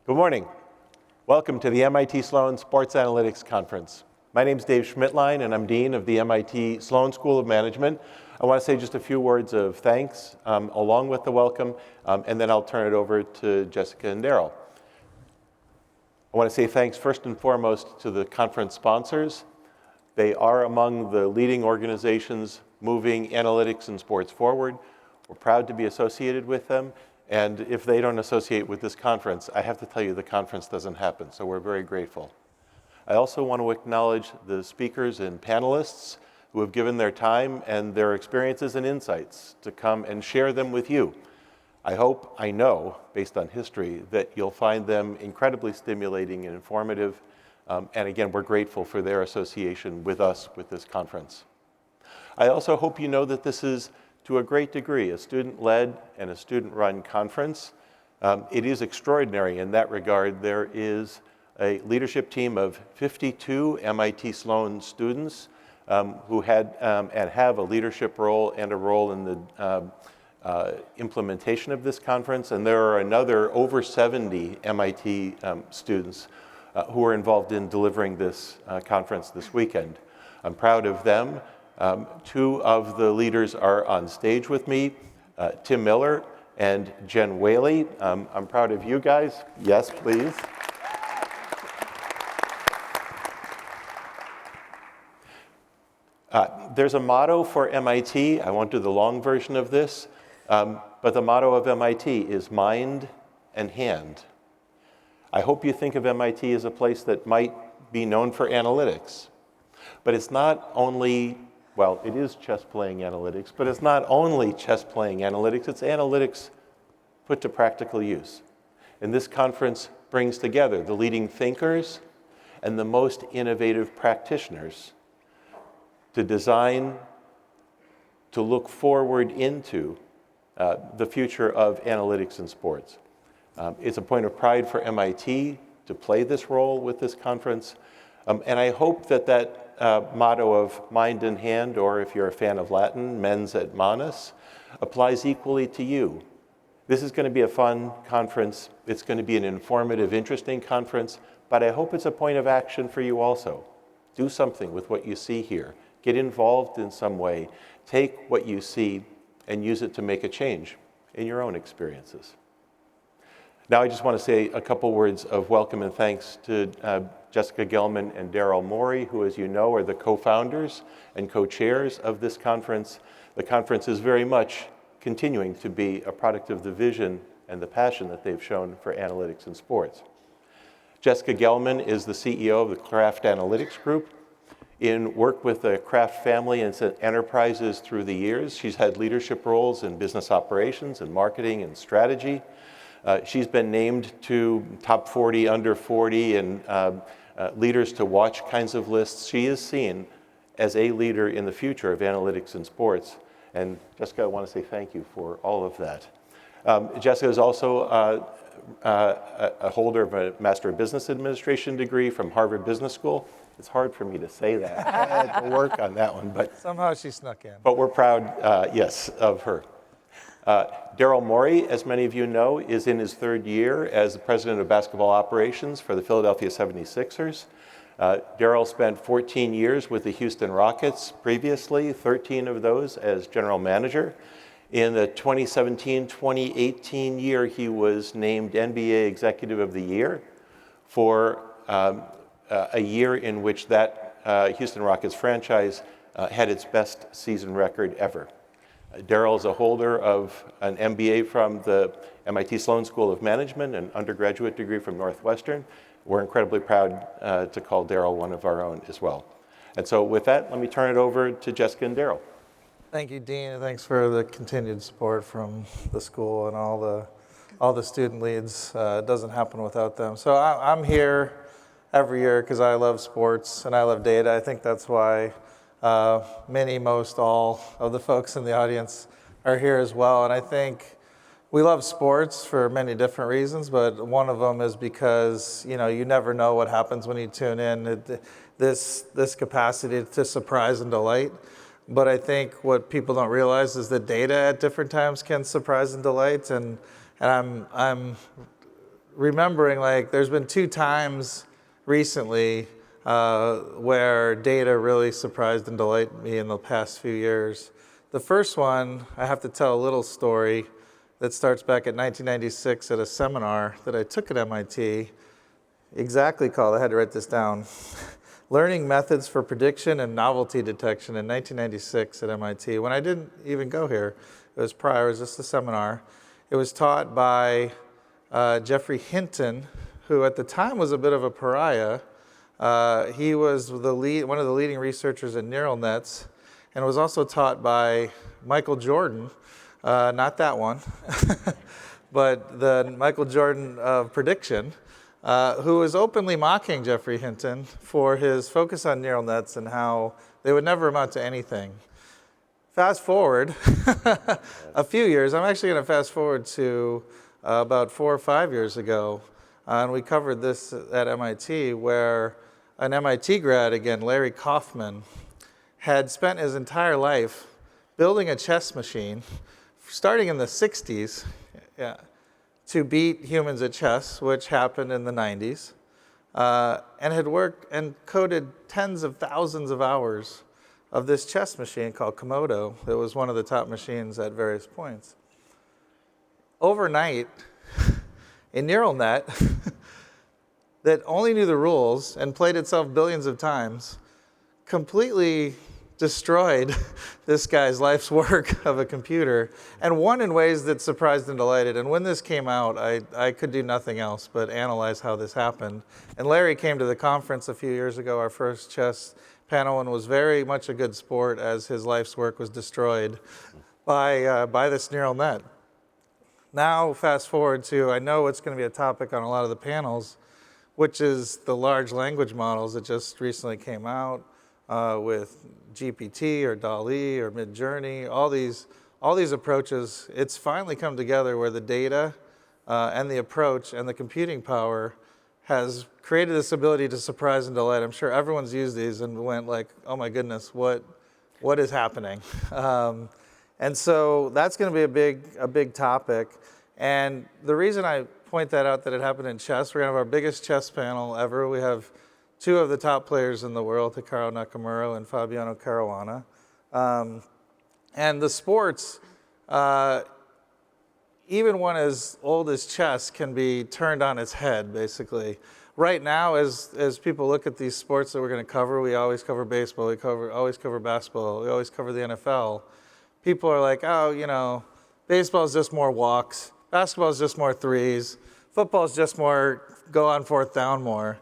Good morning. Welcome to the MIT Sloan Sports Analytics Conference. My name is Dave Schmittlein, and I'm Dean of the MIT Sloan School of Management. I want to say just a few words of thanks along with the welcome, and then I'll turn it over to Jessica and Daryl. I want to say thanks first and foremost to the conference sponsors. They are among the leading organizations moving analytics and sports forward. We're proud to be associated with them. And if they don't associate with this conference, I have to tell you the conference doesn't happen, so we're very grateful. I also want to acknowledge the speakers and panelists who have given their time and their experiences and insights to come and share them with you. I know, based on history, that you'll find them incredibly stimulating and informative. And again, we're grateful for their association with us with this conference. I also hope you know that this is, to a great degree, a student-led and a student-run conference. It is extraordinary in that regard. There is a leadership team of 52 MIT Sloan students who had and have a leadership role and a role in the implementation of this conference. And there are another over 70 MIT students who are involved in delivering this conference this weekend. I'm proud of them. Two of the leaders are on stage with me, Tim Miller and Jenn Whaley. I'm proud of you guys. Yes, please. There's a motto for MIT. I won't do the long version of this, but the motto of MIT is mind and hand. I hope you think of MIT as a place that might be known for analytics, but it's not only well, it is chess-playing analytics, but it's not only chess-playing analytics, it's analytics put to practical use. And this conference brings together the leading thinkers and the most innovative practitioners to design, to look forward into the future of analytics in sports. It's a point of pride for MIT to play this role with this conference, and I hope that motto of mind and hand, or if you're a fan of Latin, mens et manus, applies equally to you. This is going to be a fun conference. It's going to be an informative, interesting conference, but I hope it's a point of action for you also. Do something with what you see here. Get involved in some way. Take what you see and use it to make a change in your own experiences. Now I just want to say a couple words of welcome and thanks to Jessica Gelman and Daryl Morey, who, as you know, are the co-founders and co-chairs of this conference. The conference is very much continuing to be a product of the vision and the passion that they've shown for analytics in sports. Jessica Gelman is the CEO of the Kraft Analytics Group. In work with the Kraft family and enterprises through the years, she's had leadership roles in business operations and marketing and strategy. She's been named to top 40, under 40, and leaders to watch kinds of lists. She is seen as a leader in the future of analytics in sports. And Jessica, I want to say thank you for all of that. Jessica is also a holder of a Master of Business Administration degree from Harvard Business School. It's hard for me to say that. I had to work on that one, but somehow she snuck in. But we're proud, yes, of her. Daryl Morey, as many of you know, is in his third year as the president of basketball operations for the Philadelphia 76ers. Daryl spent 14 years with the Houston Rockets previously, 13 of those as general manager. In the 2017-2018 year, he was named NBA Executive of the Year for a year in which that Houston Rockets franchise had its best season record ever. Daryl is a holder of an MBA from the MIT Sloan School of Management, an undergraduate degree from Northwestern. We're incredibly proud to call Daryl one of our own as well. And so with that, let me turn it over to Jessica and Daryl. Thank you, Dean, and thanks for the continued support from the school and all the student leads. It doesn't happen without them. So I'm here every year because I love sports and I love data. I think that's why most all of the folks in the audience are here as well. And I think we love sports for many different reasons, but one of them is because, you never know what happens when you tune in. This capacity to surprise and delight. But I think what people don't realize is that data at different times can surprise and delight. And I'm remembering, like, there's been 2 times recently where data really surprised and delighted me in the past few years. The first one, I have to tell a little story that starts back at 1996 at a seminar that I took at MIT, exactly called, I had to write this down, Learning Methods for Prediction and Novelty Detection in 1996 at MIT. When I didn't even go here, it was prior, it was just a seminar. It was taught by Geoffrey Hinton, who at the time was a bit of a pariah. He was one of the leading researchers in neural nets, and was also taught by Michael Jordan, not that one, but the Michael Jordan of prediction, who was openly mocking Geoffrey Hinton for his focus on neural nets and how they would never amount to anything. Fast forward a few years, I'm actually going to fast forward to about 4 or 5 years ago, and we covered this at MIT, where an MIT grad, again, Larry Kaufman, had spent his entire life building a chess machine, starting in the 60s, to beat humans at chess, which happened in the 90s, and had worked and coded tens of thousands of hours of this chess machine called Komodo. It was one of the top machines at various points. Overnight, a neural net that only knew the rules and played itself billions of times completely destroyed this guy's life's work of a computer, and won in ways that surprised and delighted. And when this came out, I could do nothing else but analyze how this happened. And Larry came to the conference a few years ago, our first chess panel, and was very much a good sport as his life's work was destroyed by this neural net. Now, fast forward to, I know it's going to be a topic on a lot of the panels, which is the large language models that just recently came out with GPT or DALL-E or Midjourney, all these approaches. It's finally come together where the data and the approach and the computing power has created this ability to surprise and delight. I'm sure everyone's used these and went like, oh my goodness, what is happening? And so that's going to be a big topic. And the reason I point that out, that it happened in chess, we're going to have our biggest chess panel ever. We have 2 of the top players in the world, Hikaru Nakamura and Fabiano Caruana. And the sports, even one as old as chess, can be turned on its head, basically. Right now, as people look at these sports that we're going to cover, we always cover baseball, always cover basketball, we always cover the NFL. People are like, oh, you know, baseball is just more walks, basketball is just more threes, football is just more go on 4th down more.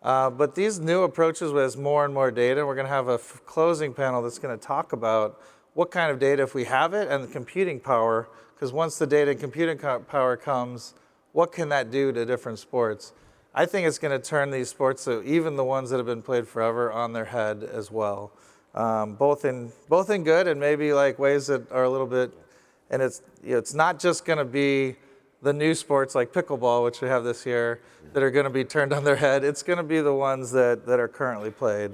But these new approaches with more and more data, we're going to have a closing panel that's going to talk about what kind of data, if we have it, and the computing power, because once the data and computing power comes, what can that do to different sports? I think it's going to turn these sports, even the ones that have been played forever, on their head as well. Both in good and maybe like ways that are a little bit, and it's not just going to be the new sports like pickleball, which we have this year, that are going to be turned on their head. It's going to be the ones that are currently played.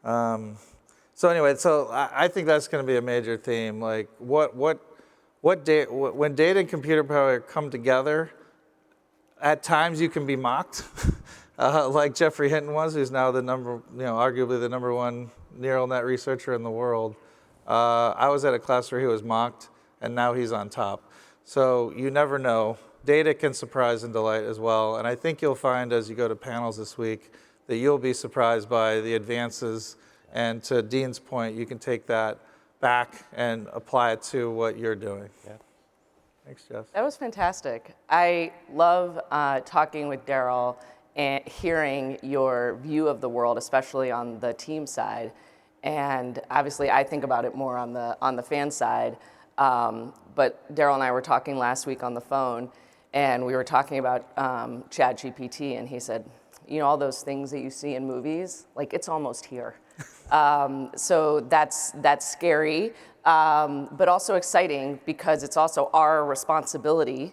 So anyway, I think that's going to be a major theme. Like when data and computer power come together, at times you can be mocked, like Geoffrey Hinton was, who's now arguably the #1 neural net researcher in the world. I was at a class where he was mocked, and now he's on top. So you never know. Data can surprise and delight as well. And I think you'll find as you go to panels this week that you'll be surprised by the advances. And to Dean's point, you can take that back and apply it to what you're doing. Yeah. Thanks, Jess. That was fantastic. I love talking with Daryl and hearing your view of the world, especially on the team side. And obviously, I think about it more on the fan side. But Daryl and I were talking last week on the phone, and we were talking about ChatGPT, and he said, you know, all those things that you see in movies, like it's almost here. So that's scary, but also exciting because it's also our responsibility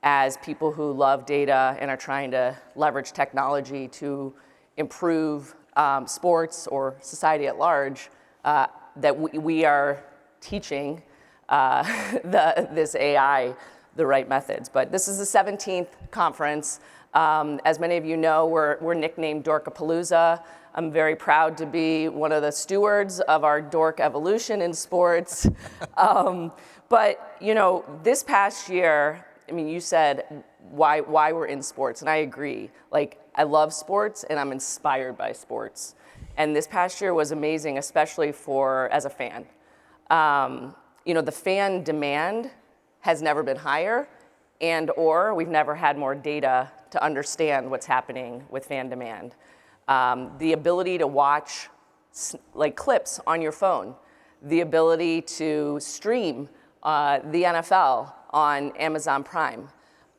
as people who love data and are trying to leverage technology to improve sports or society at large, that we are teaching this AI the right methods. But this is the 17th conference. As many of you know, we're nicknamed Dorkapalooza. I'm very proud to be one of the stewards of our dork evolution in sports. But this past year, I mean, you said why we're in sports, and I agree. Like, I love sports, and I'm inspired by sports. And this past year was amazing, especially as a fan. The fan demand has never been higher, or we've never had more data to understand what's happening with fan demand. The ability to watch like clips on your phone, the ability to stream the NFL on Amazon Prime,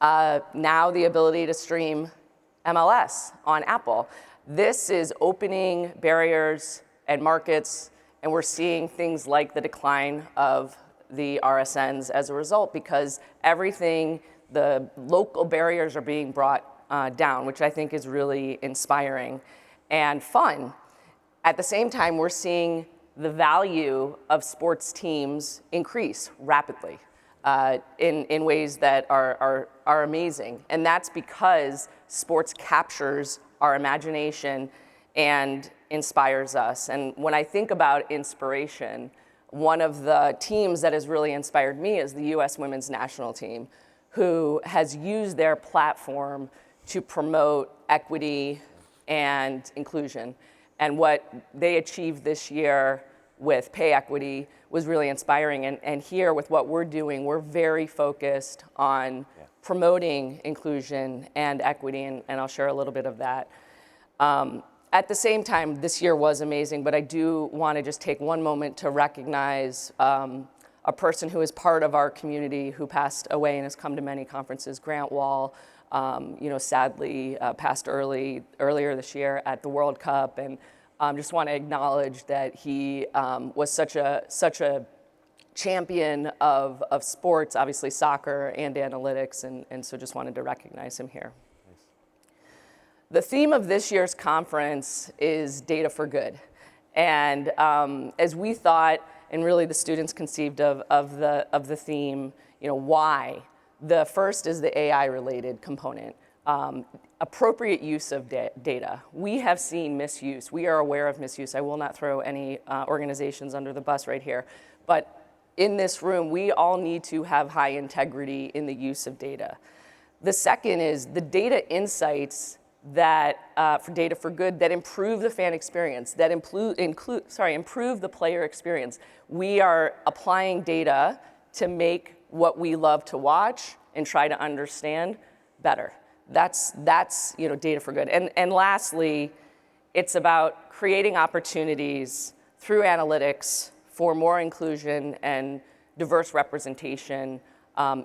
now the ability to stream MLS on Apple. This is opening barriers and markets, and we're seeing things like the decline of the RSNs as a result, because the local barriers are being brought down, which I think is really inspiring and fun. At the same time, we're seeing the value of sports teams increase rapidly in ways that are amazing. And that's because sports captures our imagination and inspires us. And when I think about inspiration, one of the teams that has really inspired me is the U.S. women's national team, who has used their platform to promote equity and inclusion. And what they achieved this year with pay equity was really inspiring. And here, with what we're doing, we're very focused on promoting inclusion and equity, and I'll share a little bit of that. At the same time, this year was amazing, but I do want to just take one moment to recognize a person who is part of our community who passed away and has come to many conferences, Grant Wall. Sadly passed earlier this year at the World Cup, and just want to acknowledge that he was such a champion of sports, obviously soccer and analytics, and so just wanted to recognize him here. The theme of this year's conference is Data for Good. And as we thought, and really the students conceived of the theme, why? The first is the AI-related component, appropriate use of data. We have seen misuse. We are aware of misuse. I will not throw any organizations under the bus right here. But in this room, we all need to have high integrity in the use of data. The second is the data insights for Data for Good that improve the fan experience, that improve the player experience. We are applying data to make what we love to watch and try to understand better. That's Data for Good. And lastly, it's about creating opportunities through analytics for more inclusion and diverse representation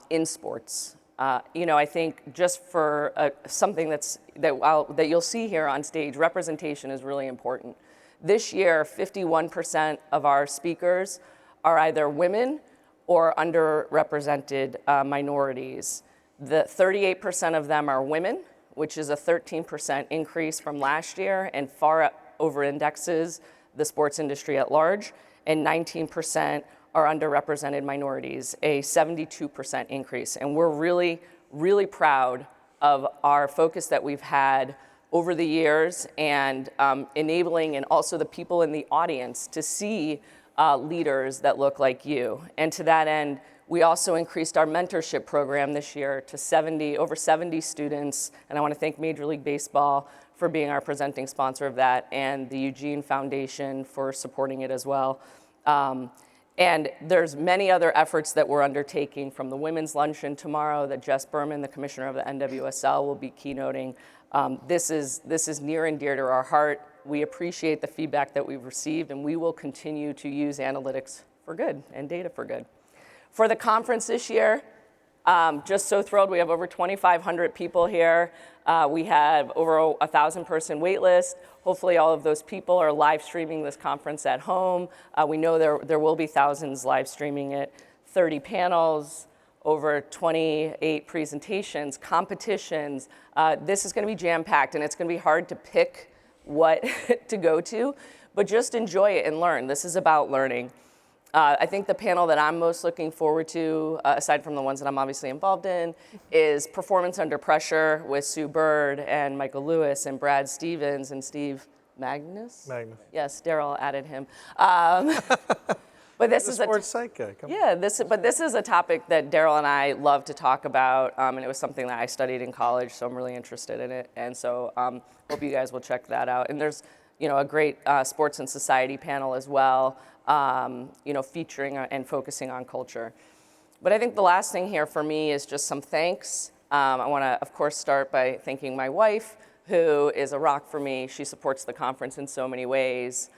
in sports. I think just for something that you'll see here on stage, representation is really important. This year, 51% of our speakers are either women or underrepresented minorities. The 38% of them are women, which is a 13% increase from last year and far over indexes the sports industry at large, and 19% are underrepresented minorities, a 72% increase. And we're really, really proud of our focus that we've had over the years and enabling, and also the people in the audience to see leaders that look like you. And to that end, we also increased our mentorship program this year to over 70 students, and I want to thank Major League Baseball for being our presenting sponsor of that, and the Eugene Foundation for supporting it as well. And there's many other efforts that we're undertaking, from the women's luncheon tomorrow that Jess Berman, the commissioner of the NWSL, will be keynoting. This is near and dear to our heart. We appreciate the feedback that we've received, and we will continue to use analytics for good and data for good. For the conference this year, just so thrilled. We have over 2,500 people here. We have over a 1,000-person wait list. Hopefully all of those people are live streaming this conference at home. We know there will be thousands live streaming it. 30 panels, over 28 presentations, competitions. This is going to be jam-packed, and it's going to be hard to pick what to go to, but just enjoy it and learn. This is about learning. I think the panel that I'm most looking forward to, aside from the ones that I'm obviously involved in, is Performance Under Pressure with Sue Bird and Michael Lewis and Brad Stevens and Steve Magnus? Magnus. Yes, Daryl added him. But this The is sports psych guy. Come on. yeah, this is a topic that Daryl and I love to talk about, and it was something that I studied in college, so I'm really interested in it, and so hope you guys will check that out. And there's a great sports and society panel as well, featuring and focusing on culture. But I think the last thing here for me is just some thanks. I want to, of course, start by thanking my wife, who is a rock for me. She supports the conference in so many ways.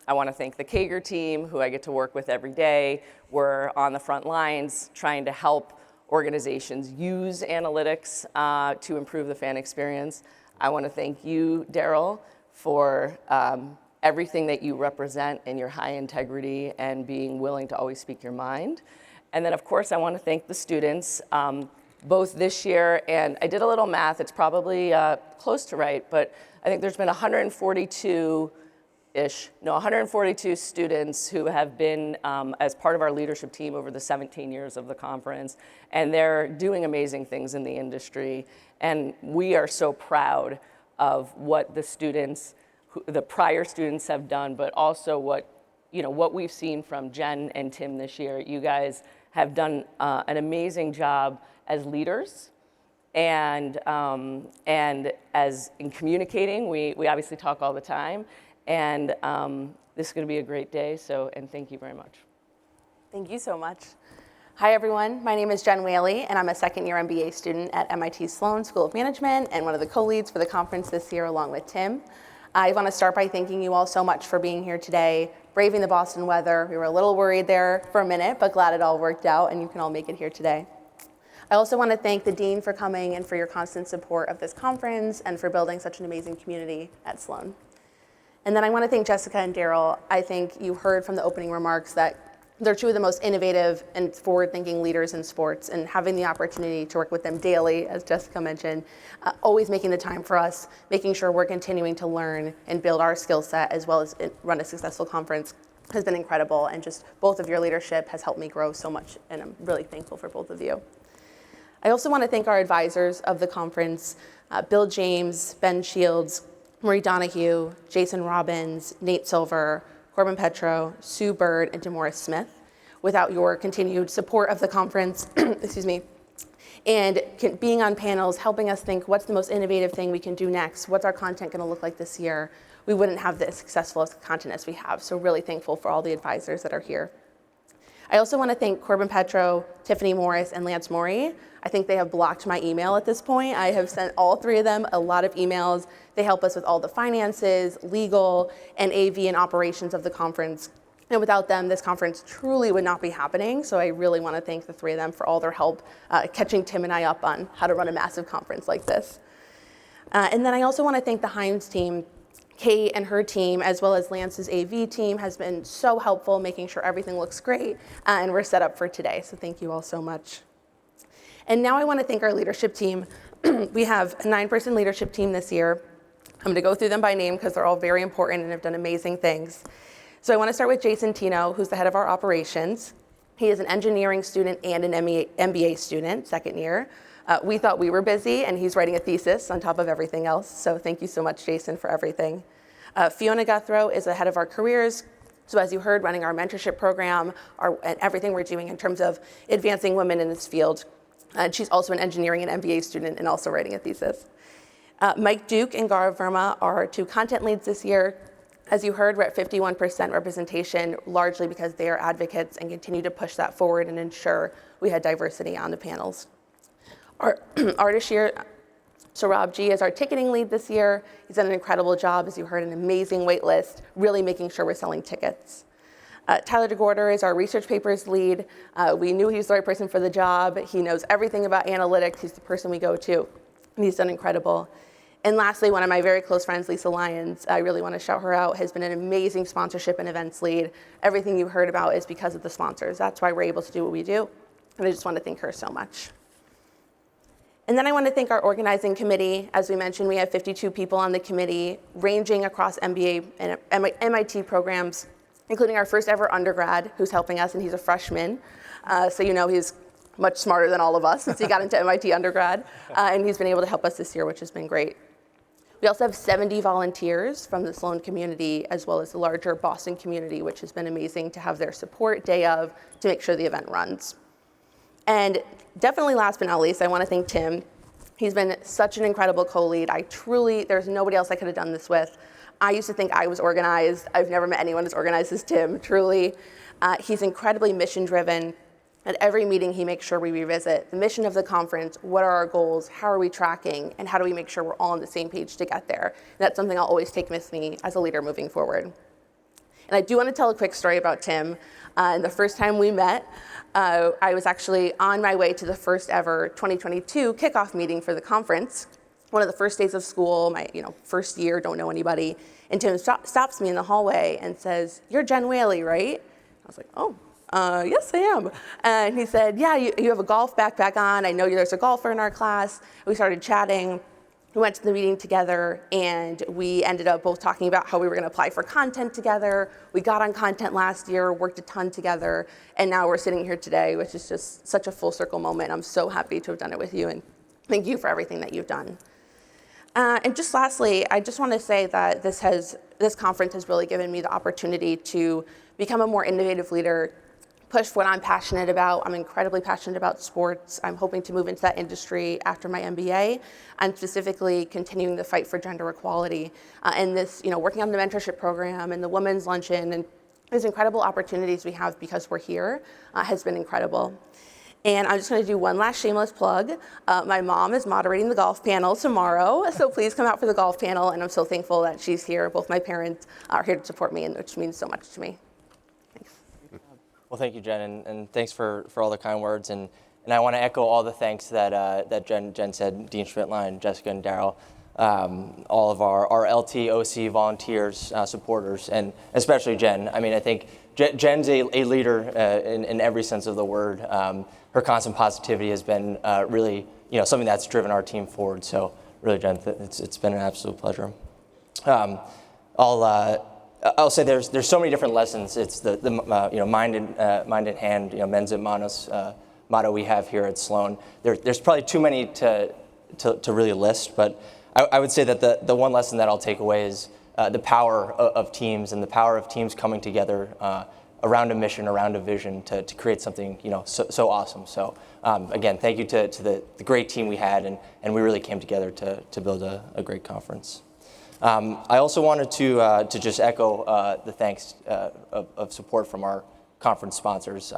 I want to thank the Kager team, who I get to work with every day. We're on the front lines trying to help organizations use analytics to improve the fan experience. I want to thank you, Daryl, for everything that you represent in your high integrity and being willing to always speak your mind. And then, of course, I want to thank the students, both this year, and I did a little math. It's probably close to right, but I think there's been 142 students who have been as part of our leadership team over the 17 years of the conference, and they're doing amazing things in the industry. And we are so proud of what the students, the prior students have done, but also what we've seen from Jenn and Tim this year. You guys have done an amazing job as leaders. And as in communicating, we obviously talk all the time. And this is going to be a great day, and thank you very much. Thank you so much. Hi, everyone. My name is Jenn Whaley, and I'm a second-year MBA student at MIT Sloan School of Management and one of the co-leads for the conference this year, along with Tim. I want to start by thanking you all so much for being here today, braving the Boston weather. We were a little worried there for a minute, but glad it all worked out, and you can all make it here today. I also want to thank the Dean for coming and for your constant support of this conference and for building such an amazing community at Sloan. And then I want to thank Jessica and Daryl. I think you heard from the opening remarks that they're two of the most innovative and forward-thinking leaders in sports, and having the opportunity to work with them daily, as Jessica mentioned, always making the time for us, making sure we're continuing to learn and build our skill set as well as run a successful conference has been incredible, and just both of your leadership has helped me grow so much, and I'm really thankful for both of you. I also want to thank our advisors of the conference, Bill James, Ben Shields, Morey Donahue, Jason Robbins, Nate Silver, Corbin Petro, Sue Bird, and DeMaurice Smith. Without your continued support of the conference, and being on panels, helping us think what's the most innovative thing we can do next, what's our content going to look like this year, we wouldn't have the successful content as we have. So really thankful for all the advisors that are here. I also want to thank Corbin Petro, Tiffany Morris, and Lance Morey. I think they have blocked my email at this point. I have sent all three of them a lot of emails. They help us with all the finances, legal, and AV and operations of the conference. And without them, this conference truly would not be happening. So I really want to thank the three of them for all their help catching Tim and I up on how to run a massive conference like this. And then I also want to thank the Hines team. Kate and her team, as well as Lance's AV team, has been so helpful making sure everything looks great, and we're set up for today. So thank you all so much. And now I want to thank our leadership team. We have a 9-person leadership team this year. I'm going to go through them by name because they're all very important and have done amazing things. So I want to start with Jason Tino, who's the head of our operations. He is an engineering student and an MBA student, second year. We thought we were busy, and he's writing a thesis on top of everything else. So thank you so much, Jason, for everything. Fiona Guthrow is the head of our careers. So as you heard, running our mentorship program, and everything we're doing in terms of advancing women in this field. And she's also an engineering and MBA student and also writing a thesis. Mike Duke and Gaurav Verma are our two content leads this year. As you heard, we're at 51% representation, largely because they are advocates and continue to push that forward and ensure we had diversity on the panels. Our artist year, Saurabh G is our ticketing lead this year. He's done an incredible job, as you heard, an amazing wait list, really making sure we're selling tickets. Tyler DeGorder is our research papers lead. We knew he was the right person for the job. He knows everything about analytics. He's the person we go to, and he's done incredible. And lastly, one of my very close friends, Lisa Lyons, I really want to shout her out, has been an amazing sponsorship and events lead. Everything you heard about is because of the sponsors. That's why we're able to do what we do, and I just want to thank her so much. And then I want to thank our organizing committee. As we mentioned, we have 52 people on the committee, ranging across MBA and MIT programs, including our first ever undergrad who's helping us, and he's a freshman. So you know he's much smarter than all of us since he got into MIT undergrad, and he's been able to help us this year, which has been great. We also have 70 volunteers from the Sloan community as well as the larger Boston community, which has been amazing to have their support day of to make sure the event runs. And definitely last but not least, I want to thank Tim. He's been such an incredible co-lead. There's nobody else I could have done this with. I used to think I was organized. I've never met anyone as organized as Tim, truly. He's incredibly mission-driven. At every meeting, he makes sure we revisit the mission of the conference, what are our goals, how are we tracking, and how do we make sure we're all on the same page to get there. And that's something I'll always take with me as a leader moving forward. And I do want to tell a quick story about Tim. The first time we met, I was actually on my way to the first ever 2022 kickoff meeting for the conference. One of the first days of school, my first year, don't know anybody. And Tim stops me in the hallway and says, "You're Jenn Whaley, right?" I was like, "Oh, yes, I am." And he said, "Yeah, you have a golf backpack on. I know there's a golfer in our class." We started chatting. We went to the meeting together, and we ended up both talking about how we were going to apply for content together. We got on content last year, worked a ton together, and now we're sitting here today, which is just such a full circle moment. I'm so happy to have done it with you, and thank you for everything that you've done. And just lastly, I just want to say that this conference has really given me the opportunity to become a more innovative leader, push what I'm passionate about. I'm incredibly passionate about sports. I'm hoping to move into that industry after my MBA, and specifically continuing the fight for gender equality. And this, working on the mentorship program and the women's luncheon and these incredible opportunities we have because we're here has been incredible. And I'm just going to do one last shameless plug. My mom is moderating the golf panel tomorrow, so please come out for the golf panel, and I'm so thankful that she's here. Both my parents are here to support me, and which means so much to me. Thanks. Well, thank you, Jenn, and thanks for all the kind words. And I want to echo all the thanks that Jenn said, Dean Schmittlein, Jessica, and Daryl, all of our LT, OC volunteers, supporters, and especially Jenn. I mean, I think Jenn's a leader in every sense of the word. Her constant positivity has been really, something that's driven our team forward. So really, Jenn, it's been an absolute pleasure. I'll say there's so many different lessons. It's the mind and hand, mens et manus motto we have here at Sloan. There's probably too many to really list, but I would say that the one lesson that I'll take away is the power of teams and the power of teams coming together around a mission, around a vision to create something so awesome. So again, thank you to the great team we had, and we really came together to build a great conference. I also wanted to just echo the thanks of support from our conference sponsors.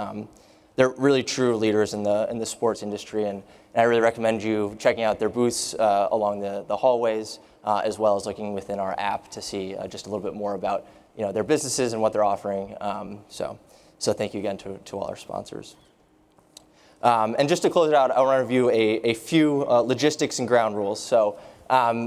They're really true leaders in the sports industry, and I really recommend you checking out their booths along the hallways, as well as looking within our app to see just a little bit more about their businesses and what they're offering. So thank you again to all our sponsors. And just to close it out, I want to review a few logistics and ground rules. So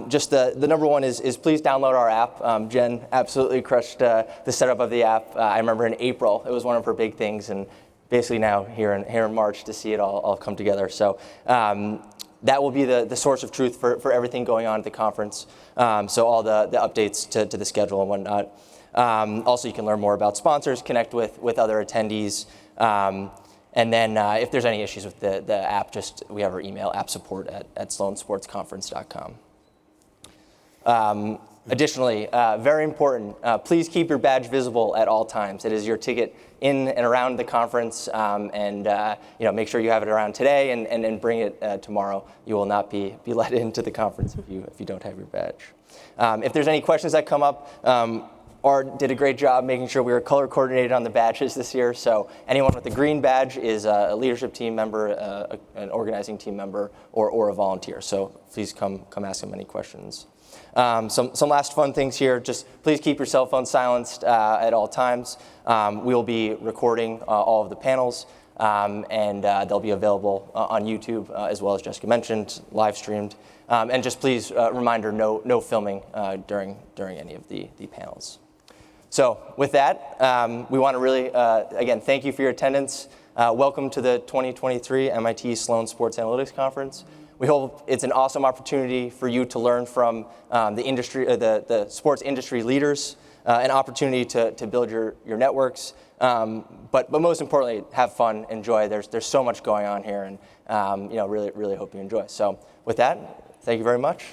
just the number one is please download our app. Jenn absolutely crushed the setup of the app. I remember in April, it was one of her big things, and basically now here in March to see it all come together. So that will be the source of truth for everything going on at the conference. So all the updates to the schedule and whatnot. Also, you can learn more about sponsors, connect with other attendees. And then if there's any issues with the app, we have our email, appsupport@sloansportsconference.com. Additionally, very important, please keep your badge visible at all times. It is your ticket in and around the conference, and make sure you have it around today and bring it tomorrow. You will not be let into the conference if you don't have your badge. If there's any questions that come up, Art did a great job making sure we were color coordinated on the badges this year. So anyone with a green badge is a leadership team member, an organizing team member, or a volunteer. So please come ask them any questions. Some last fun things here. Just please keep your cell phone silenced at all times. We will be recording all of the panels, and they'll be available on YouTube, as well as Jessica mentioned, live streamed. And just please, reminder, no filming during any of the panels. So with that, we want to really, again, thank you for your attendance. Welcome to the 2023 MIT Sloan Sports Analytics Conference. We hope it's an awesome opportunity for you to learn from the industry, the sports industry leaders, an opportunity to build your networks, but most importantly, have fun, enjoy. There's so much going on here, and really hope you enjoy. So with that, thank you very much.